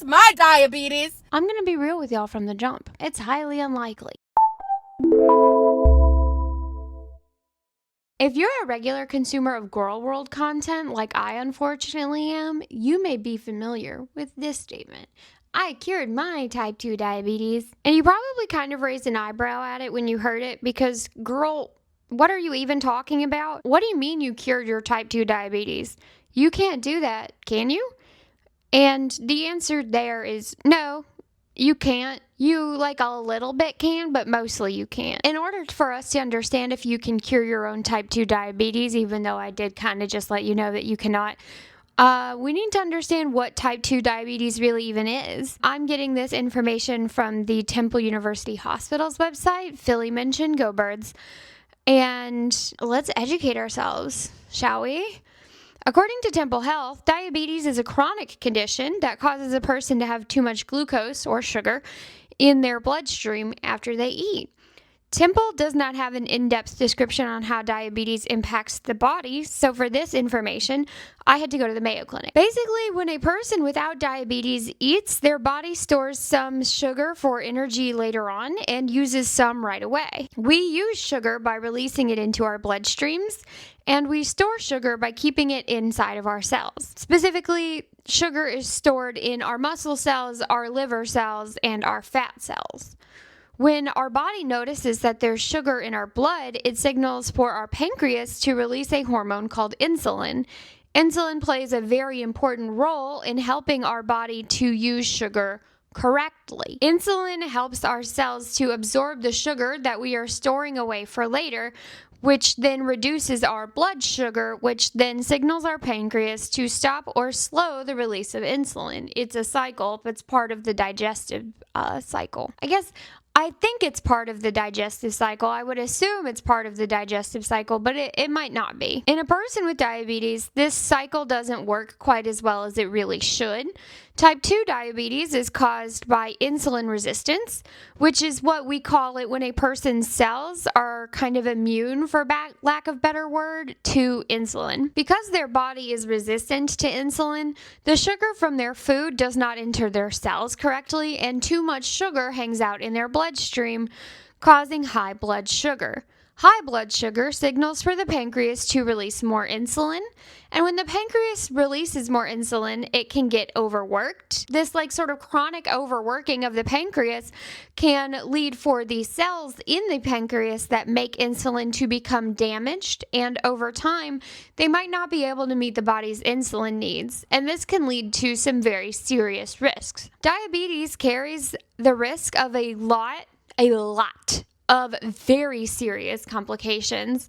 cause my diabetes. I'm gonna be real with y'all from the jump. It's highly unlikely. If you're a regular consumer of Gorl World content, like I unfortunately am, you may be familiar with this statement. I cured my type 2 diabetes. And you probably kind of raised an eyebrow at it when you heard it because, girl, what are you even talking about? What do you mean you cured your type 2 diabetes? You can't do that, can you? And the answer there is no. You can't. You, like, a little bit can, but mostly you can't. In order for us to understand if you can cure your own type 2 diabetes, even though I did kind of just let you know that you cannot, we need to understand what type 2 diabetes really even is. I'm getting this information from the Temple University Hospital's website. Philly mentioned, go Birds. And let's educate ourselves, shall we? According to Temple Health, diabetes is a chronic condition that causes a person to have too much glucose or sugar in their bloodstream after they eat. Temple does not have an in-depth description on how diabetes impacts the body, so for this information, I had to go to the Mayo Clinic. Basically, when a person without diabetes eats, their body stores some sugar for energy later on and uses some right away. We use sugar by releasing it into our bloodstreams, and we store sugar by keeping it inside of our cells. Specifically, sugar is stored in our muscle cells, our liver cells, and our fat cells. When our body notices that there's sugar in our blood, it signals for our pancreas to release a hormone called insulin. Insulin plays a very important role in helping our body to use sugar correctly. Insulin helps our cells to absorb the sugar that we are storing away for later, which then reduces our blood sugar, which then signals our pancreas to stop or slow the release of insulin. It's a cycle. It's part of the digestive cycle. I think it's part of the digestive cycle. I would assume it's part of the digestive cycle, but it might not be. In a person with diabetes, this cycle doesn't work quite as well as it really should. Type 2 diabetes is caused by insulin resistance, which is what we call it when a person's cells are kind of immune, for lack of better word, to insulin. Because their body is resistant to insulin, the sugar from their food does not enter their cells correctly, and too much sugar hangs out in their bloodstream, causing high blood sugar. High blood sugar signals for the pancreas to release more insulin, and when the pancreas releases more insulin, it can get overworked. This sort of chronic overworking of the pancreas can lead for the cells in the pancreas that make insulin to become damaged, and over time, they might not be able to meet the body's insulin needs, and this can lead to some very serious risks. Diabetes carries the risk of a lot of very serious complications.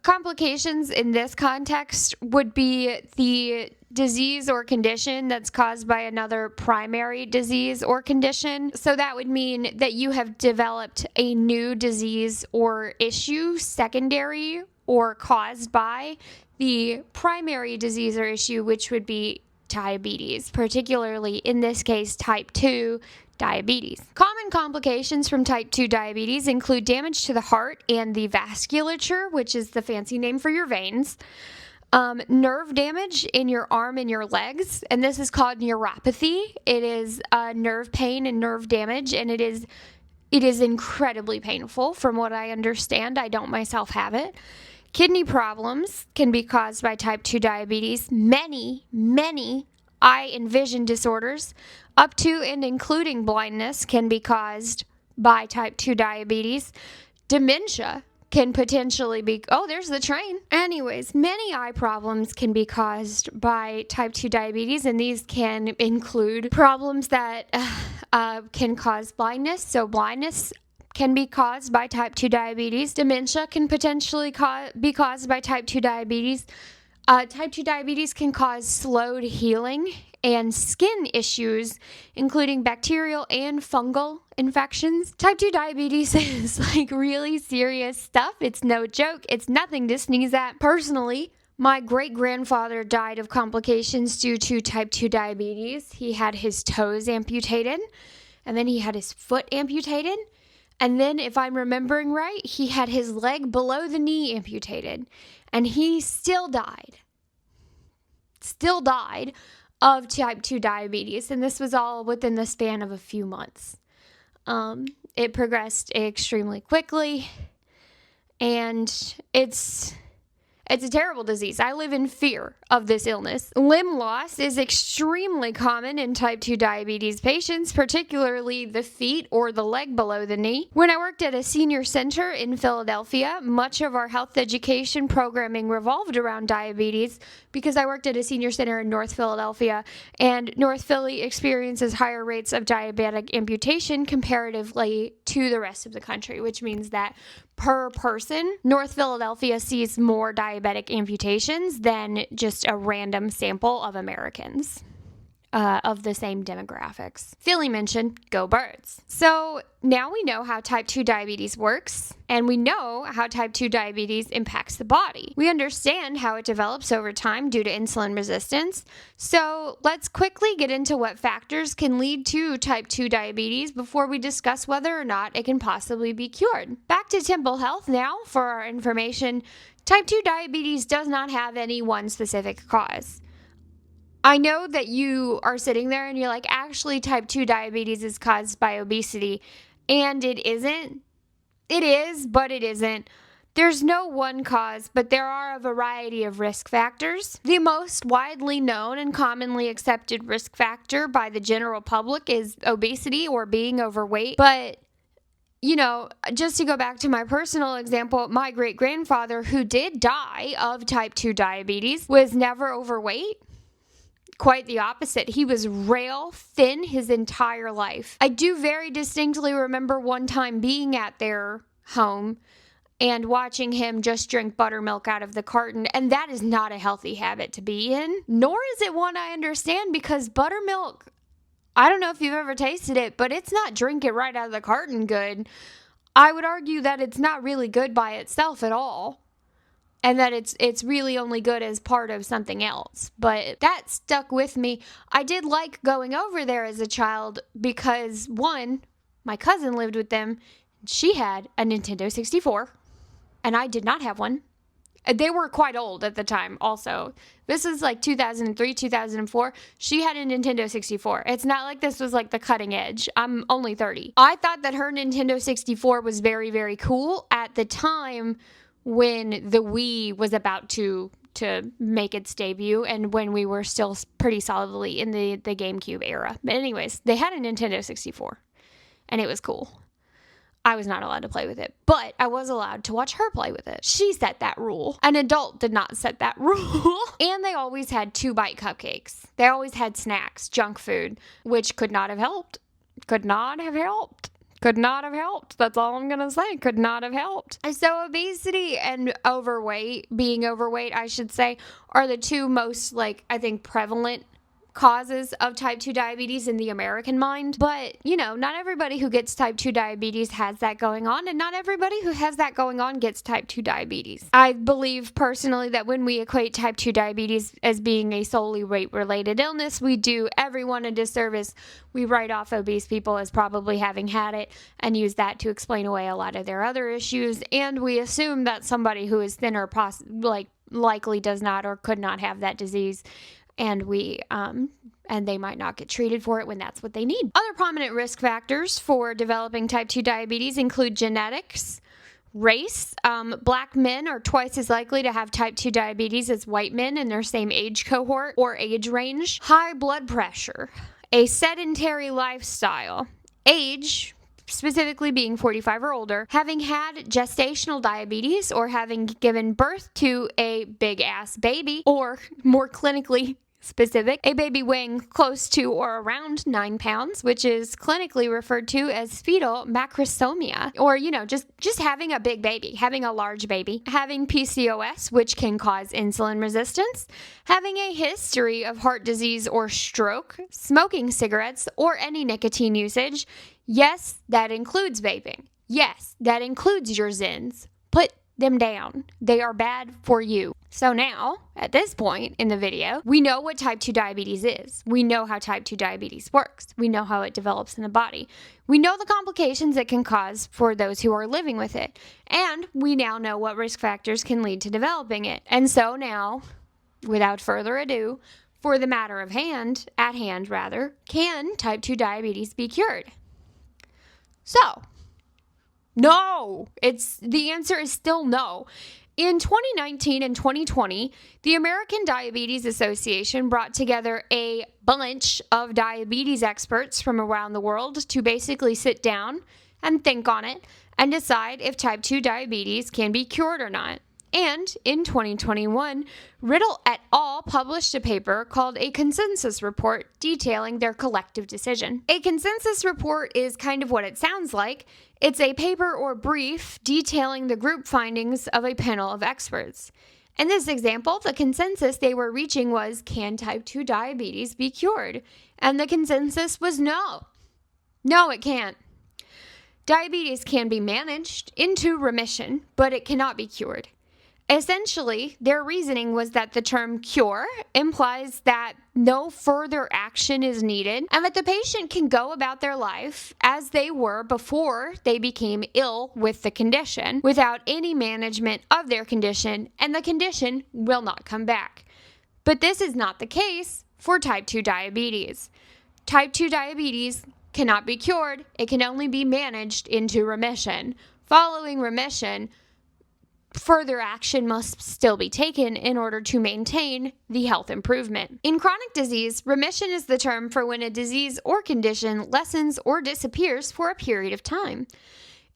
Complications in this context would be the disease or condition that's caused by another primary disease or condition. So that would mean that you have developed a new disease or issue secondary or caused by the primary disease or issue, which would be diabetes, particularly in this case type 2 diabetes. Common complications from type 2 diabetes include damage to the heart and the vasculature, which is the fancy name for your veins, nerve damage in your arm and your legs, and this is called neuropathy. It is nerve pain and nerve damage, and it is incredibly painful from what I understand. I don't myself have it. Kidney problems can be caused by type 2 diabetes. Many eye and vision disorders, up to and including blindness, can be caused by type 2 diabetes. Dementia can potentially be, there's the train. Anyways, many eye problems can be caused by type 2 diabetes, and these can include problems that can cause blindness. So blindness can be caused by type 2 diabetes. Dementia can potentially be caused by type 2 diabetes. Type 2 diabetes can cause slowed healing and skin issues, including bacterial and fungal infections. Type 2 diabetes is really serious stuff. It's no joke. It's nothing to sneeze at. Personally, my great-grandfather died of complications due to type 2 diabetes. He had his toes amputated, and then he had his foot amputated. And then, if I'm remembering right, he had his leg below the knee amputated. And he still died of type 2 diabetes, and this was all within the span of a few months. It progressed extremely quickly, and it's a terrible disease. I live in fear of this illness. Limb loss is extremely common in type 2 diabetes patients, particularly the feet or the leg below the knee. When I worked at a senior center in Philadelphia, much of our health education programming revolved around diabetes because I worked at a senior center in North Philadelphia, and North Philly experiences higher rates of diabetic amputation comparatively to the rest of the country, which means that per person, North Philadelphia sees more diabetic amputations than just a random sample of Americans of the same demographics. Philly mentioned, go birds. So now we know how type 2 diabetes works, and we know how type 2 diabetes impacts the body. We understand how it develops over time due to insulin resistance. So let's quickly get into what factors can lead to type 2 diabetes before we discuss whether or not it can possibly be cured. Back to Temple Health now for our information. Type 2 diabetes does not have any one specific cause. I know that you are sitting there and you're like, actually, type 2 diabetes is caused by obesity. And it isn't. It is, but it isn't. There's no one cause, but there are a variety of risk factors. The most widely known and commonly accepted risk factor by the general public is obesity or being overweight. But just to go back to my personal example, my great-grandfather, who did die of type 2 diabetes, was never overweight. Quite the opposite. He was rail thin his entire life. I do very distinctly remember one time being at their home and watching him just drink buttermilk out of the carton, and that is not a healthy habit to be in, nor is it one I understand, because buttermilk, I don't know if you've ever tasted it, but it's not drink it right out of the carton good. I would argue that it's not really good by itself at all, and that it's really only good as part of something else. But that stuck with me. I did like going over there as a child because, one, my cousin lived with them. She had a Nintendo 64, and I did not have one. They were quite old at the time also. This is like 2003, 2004. She had a Nintendo 64. It's not like this was like the cutting edge. I'm only 30. I thought that her Nintendo 64 was very, very cool at the time when the Wii was about to make its debut and when we were still pretty solidly in the GameCube era. But anyways, they had a Nintendo 64, and it was cool. I was not allowed to play with it, but I was allowed to watch her play with it. She set that rule. An adult did not set that rule. And they always had 2-bite cupcakes. They always had snacks, junk food, which could not have helped. Could not have helped. Could not have helped. That's all I'm going to say. Could not have helped. So obesity and being overweight, I should say, are the two most, I think, prevalent causes of type 2 diabetes in the American mind. But, not everybody who gets type 2 diabetes has that going on, and not everybody who has that going on gets type 2 diabetes. I believe personally that when we equate type 2 diabetes as being a solely weight-related illness, we do everyone a disservice. We write off obese people as probably having had it and use that to explain away a lot of their other issues, and we assume that somebody who is thinner likely does not or could not have that disease. And they might not get treated for it when that's what they need. Other prominent risk factors for developing type 2 diabetes include genetics, race. Black men are twice as likely to have type 2 diabetes as white men in their same age cohort or age range. High blood pressure, a sedentary lifestyle, age, specifically being 45 or older, having had gestational diabetes or having given birth to a big-ass baby, or more clinically specific, a baby weighing close to or around 9 pounds, which is clinically referred to as fetal macrosomia, or, just having a big baby, having a large baby, having PCOS, which can cause insulin resistance, having a history of heart disease or stroke, smoking cigarettes, or any nicotine usage. Yes, that includes vaping. Yes, that includes your Zins. Put them down. They are bad for you. So now, at this point in the video, we know what type 2 diabetes is. We know how type 2 diabetes works. We know how it develops in the body. We know the complications it can cause for those who are living with it. And we now know what risk factors can lead to developing it. And so now, without further ado, for the matter at hand, can type 2 diabetes be cured? So, no, the answer is still no. In 2019 and 2020, the American Diabetes Association brought together a bunch of diabetes experts from around the world to basically sit down and think on it and decide if type 2 diabetes can be cured or not. And in 2021, Riddle et al. Published a paper called a consensus report detailing their collective decision. A consensus report is kind of what it sounds like. It's a paper or brief detailing the group findings of a panel of experts. In this example, the consensus they were reaching was, can type 2 diabetes be cured? And the consensus was no. No, it can't. Diabetes can be managed into remission, but it cannot be cured. Essentially, their reasoning was that the term cure implies that no further action is needed and that the patient can go about their life as they were before they became ill with the condition without any management of their condition, and the condition will not come back. But this is not the case for type 2 diabetes. Type 2 diabetes cannot be cured. It can only be managed into remission. Following remission, further action must still be taken in order to maintain the health improvement. In chronic disease, remission is the term for when a disease or condition lessens or disappears for a period of time.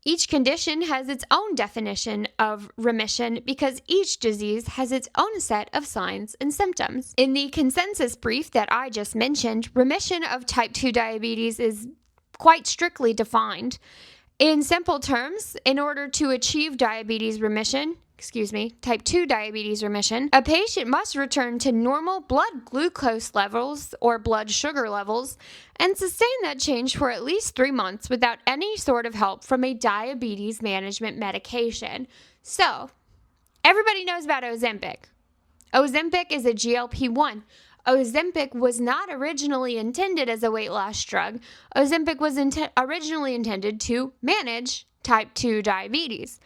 Each condition has its own definition of remission because each disease has its own set of signs and symptoms. In the consensus brief that I just mentioned, remission of type 2 diabetes is quite strictly defined. In simple terms, in order to achieve type 2 diabetes remission, a patient must return to normal blood glucose levels or blood sugar levels and sustain that change for at least 3 months without any sort of help from a diabetes management medication. So, everybody knows about Ozempic. Ozempic is a GLP-1. Ozempic was not originally intended as a weight loss drug. Ozempic was originally intended to manage type 2 diabetes.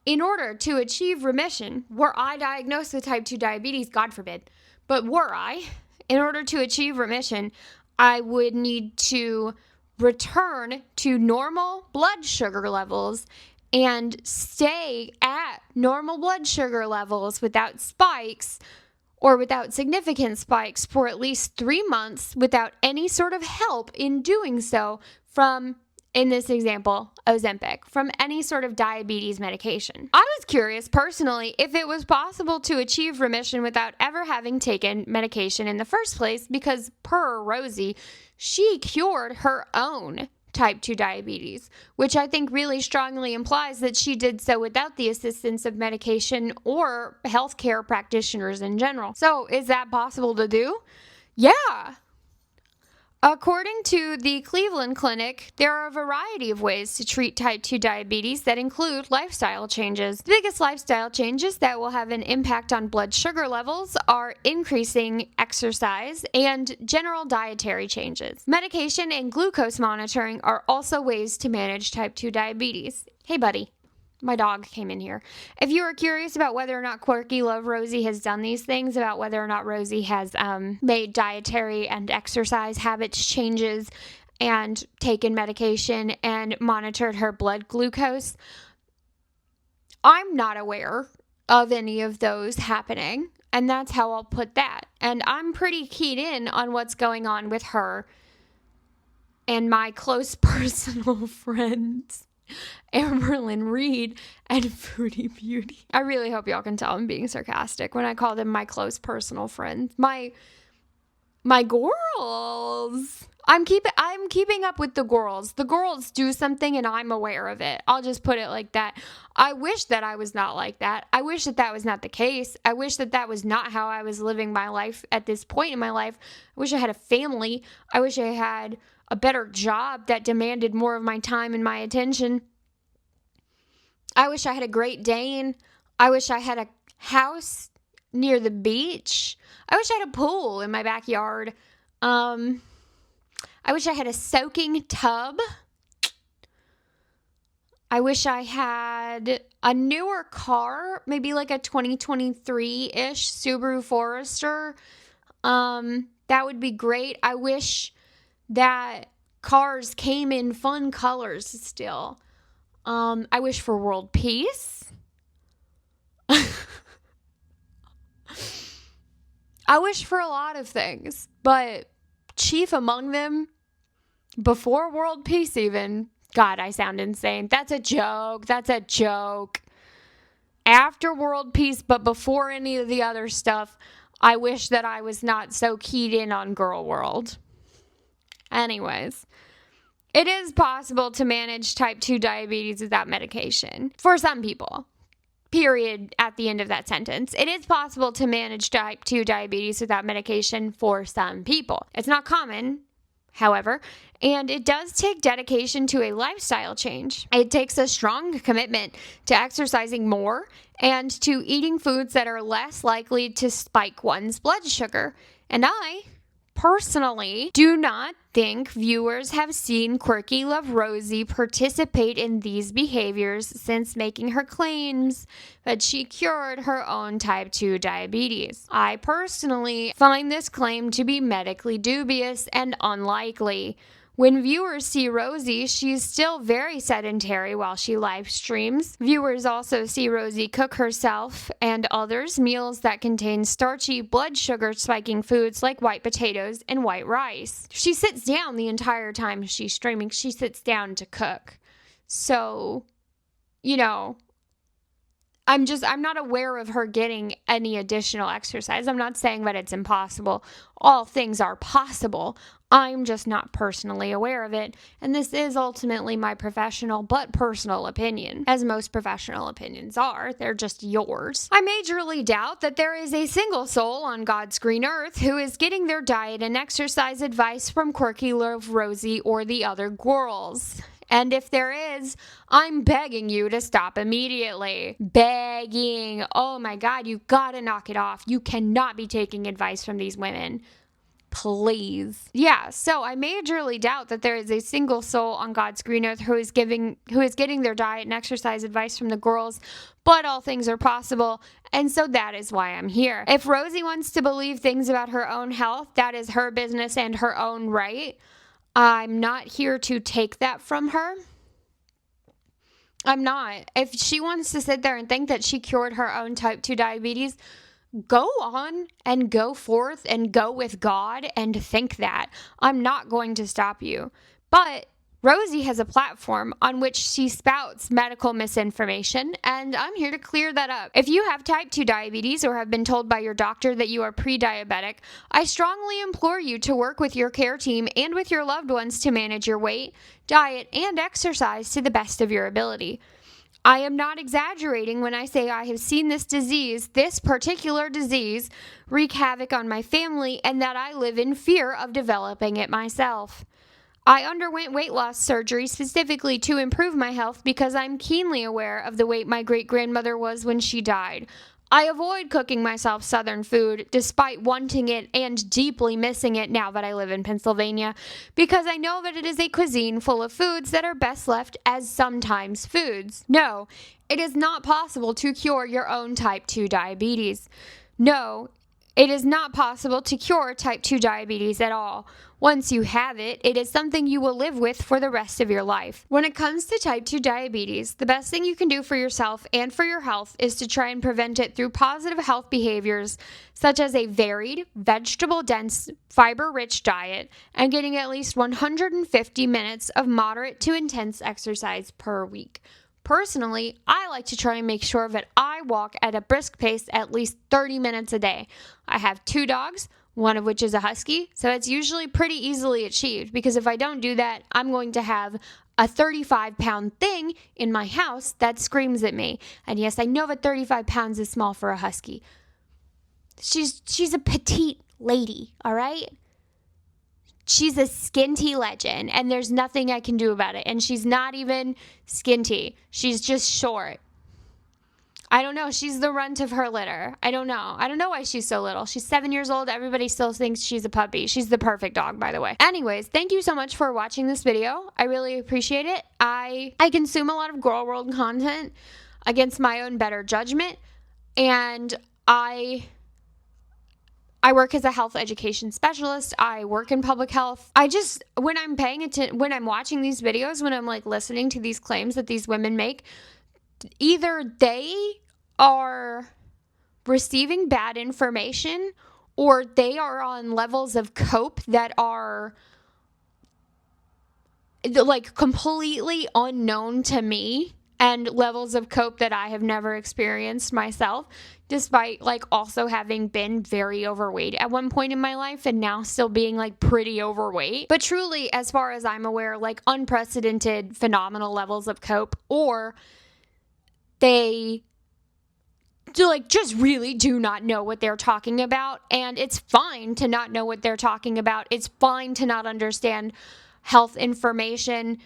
In order to achieve remission, were I diagnosed with type 2 diabetes, God forbid, but in order to achieve remission, I would need to return to normal blood sugar levels and stay at normal blood sugar levels without spikes or without significant spikes for at least 3 months without any sort of help in doing so from, in this example, Ozempic, from any sort of diabetes medication. I was curious personally if it was possible to achieve remission without ever having taken medication in the first place because per Rosee, she cured her own type 2 diabetes, which I think really strongly implies that she did so without the assistance of medication or healthcare practitioners in general. So, is that possible to do? Yeah. According to the Cleveland Clinic, there are a variety of ways to treat type 2 diabetes that include lifestyle changes. The biggest lifestyle changes that will have an impact on blood sugar levels are increasing exercise and general dietary changes. Medication and glucose monitoring are also ways to manage type 2 diabetes. Hey, buddy. My dog came in here. If you are curious about whether or not Quirky Love Rosee has done these things, about whether or not Rosee has made dietary and exercise habits changes and taken medication and monitored her blood glucose, I'm not aware of any of those happening. And that's how I'll put that. And I'm pretty keyed in on what's going on with her and my close personal friends, Amberlyn Reed and Foodie Beauty. I really hope y'all can tell I'm being sarcastic when I call them my close personal friends. My Gorls. I'm keeping up with the Gorls. The Gorls do something and I'm aware of it. I'll just put it like that. I wish that I was not like that. I wish that that was not the case. I wish that that was not how I was living my life at this point in my life. I wish I had a family. I wish I had a better job that demanded more of my time and my attention. I wish I had a Great Dane. I wish I had a house near the beach. I wish I had a pool in my backyard. I wish I had a soaking tub. I wish I had a newer car, maybe like a 2023-ish Subaru Forester. That would be great. I wish that cars came in fun colors still. I wish for world peace. I wish for a lot of things, but chief among them, before world peace even, God, I sound insane. That's a joke. That's a joke. After world peace, but before any of the other stuff, I wish that I was not so keyed in on Gorl World. Anyways, it is possible to manage type 2 diabetes without medication for some people. Period at the end of that sentence. It is possible to manage type 2 diabetes without medication for some people. It's not common, however, and it does take dedication to a lifestyle change. It takes a strong commitment to exercising more and to eating foods that are less likely to spike one's blood sugar. And I personally do not think viewers have seen Quirky Love Rosee participate in these behaviors since making her claims that she cured her own type 2 diabetes. I personally find this claim to be medically dubious and unlikely. When viewers see Rosee, she's still very sedentary while she live streams. Viewers also see Rosee cook herself and others meals that contain starchy, blood sugar spiking foods like white potatoes and white rice. She sits down the entire time she's streaming. She sits down to cook. So, I'm not aware of her getting any additional exercise. I'm not saying that it's impossible. All things are possible. I'm just not personally aware of it. And this is ultimately my professional but personal opinion, as most professional opinions are. They're just yours. I majorly doubt that there is a single soul on God's green earth who is getting their diet and exercise advice from Quirky Love Rosee or the other Gorls. And if there is, I'm begging you to stop immediately. Begging. Oh my God, you gotta knock it off. You cannot be taking advice from these women. Please. Yeah, so I majorly doubt that there is a single soul on God's green earth who is getting their diet and exercise advice from the girls, but all things are possible, and so that is why I'm here. If Rosee wants to believe things about her own health, that is her business and her own right. I'm not here to take that from her. I'm not. If she wants to sit there and think that she cured her own type 2 diabetes, go on and go forth and go with God and think that. I'm not going to stop you. But Rosee has a platform on which she spouts medical misinformation, and I'm here to clear that up. If you have type 2 diabetes or have been told by your doctor that you are pre-diabetic, I strongly implore you to work with your care team and with your loved ones to manage your weight, diet, and exercise to the best of your ability. I am not exaggerating when I say I have seen this particular disease, wreak havoc on my family, and that I live in fear of developing it myself. I underwent weight loss surgery specifically to improve my health because I'm keenly aware of the weight my great-grandmother was when she died. I avoid cooking myself Southern food despite wanting it and deeply missing it now that I live in Pennsylvania because I know that it is a cuisine full of foods that are best left as sometimes foods. No, it is not possible to cure your own type 2 diabetes. No, it is not possible to cure type 2 diabetes at all. Once you have it, it is something you will live with for the rest of your life. When it comes to type 2 diabetes, the best thing you can do for yourself and for your health is to try and prevent it through positive health behaviors such as a varied, vegetable-dense, fiber-rich diet and getting at least 150 minutes of moderate to intense exercise per week. Personally, I like to try and make sure that I walk at a brisk pace at least 30 minutes a day. I have 2 dogs, one of which is a husky, so it's usually pretty easily achieved because if I don't do that, I'm going to have a 35-pound thing in my house that screams at me. And yes, I know that 35 pounds is small for a husky. She's a petite lady, all right? She's a skinty legend, and there's nothing I can do about it. And she's not even skinty. She's just short. I don't know. She's the runt of her litter. I don't know. I don't know why she's so little. She's 7 years old. Everybody still thinks she's a puppy. She's the perfect dog, by the way. Anyways, thank you so much for watching this video. I really appreciate it. I consume a lot of Gorl World content against my own better judgment, and I I work as a health education specialist. I work in public health. When I'm paying attention, when I'm watching these videos, when I'm like listening to these claims that these women make, either they are receiving bad information or they are on levels of cope that are like completely unknown to me, and levels of cope that I have never experienced myself, despite like also having been very overweight at one point in my life and now still being like pretty overweight. But truly, as far as I'm aware, like unprecedented, phenomenal levels of cope, or they just really do not know what they're talking about. And it's fine to not know what they're talking about. It's fine to not understand health information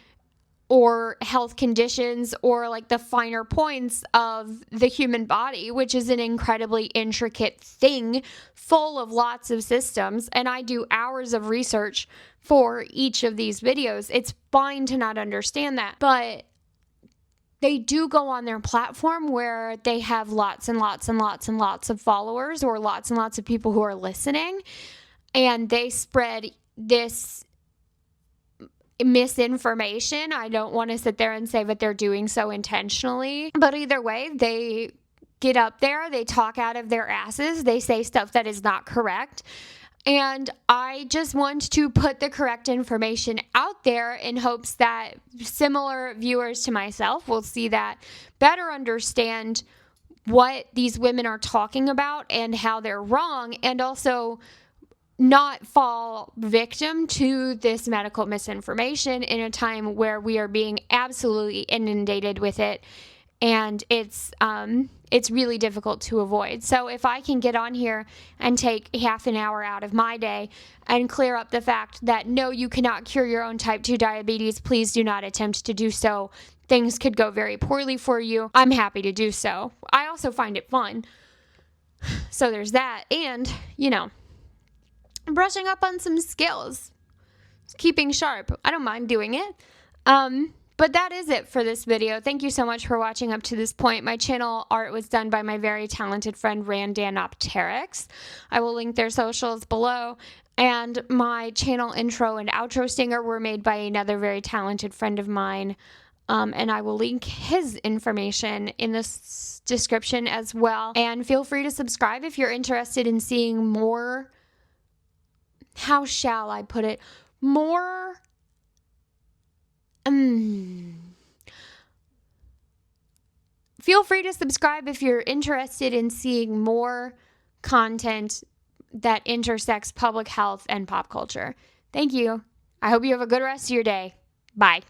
or health conditions or like the finer points of the human body, which is an incredibly intricate thing full of lots of systems. And I do hours of research for each of these videos. It's fine to not understand that, but they do go on their platform where they have lots and lots and lots and lots of followers or lots and lots of people who are listening, and they spread this misinformation. I don't want to sit there and say that they're doing so intentionally, but either way, they get up there, they talk out of their asses, they say stuff that is not correct. And I just want to put the correct information out there in hopes that similar viewers to myself will see that, better understand what these women are talking about and how they're wrong, and also not fall victim to this medical misinformation in a time where we are being absolutely inundated with it, and it's really difficult to avoid. So if I can get on here and take half an hour out of my day and clear up the fact that no, you cannot cure your own type 2 diabetes, please do not attempt to do so. Things could go very poorly for you. I'm happy to do so. I also find it fun. So there's that. And, brushing up on some skills, keeping sharp. I don't mind doing it. But that is it for this video. Thank you so much for watching up to this point. My channel art was done by my very talented friend Randanopteryx. I will link their socials below. And my channel intro and outro stinger were made by another very talented friend of mine. And I will link his information in this description as well. And feel free to subscribe if you're interested in seeing more, how shall I put it, more feel free to subscribe if you're interested in seeing more content that intersects public health and pop culture. Thank you. I hope you have a good rest of your day. Bye.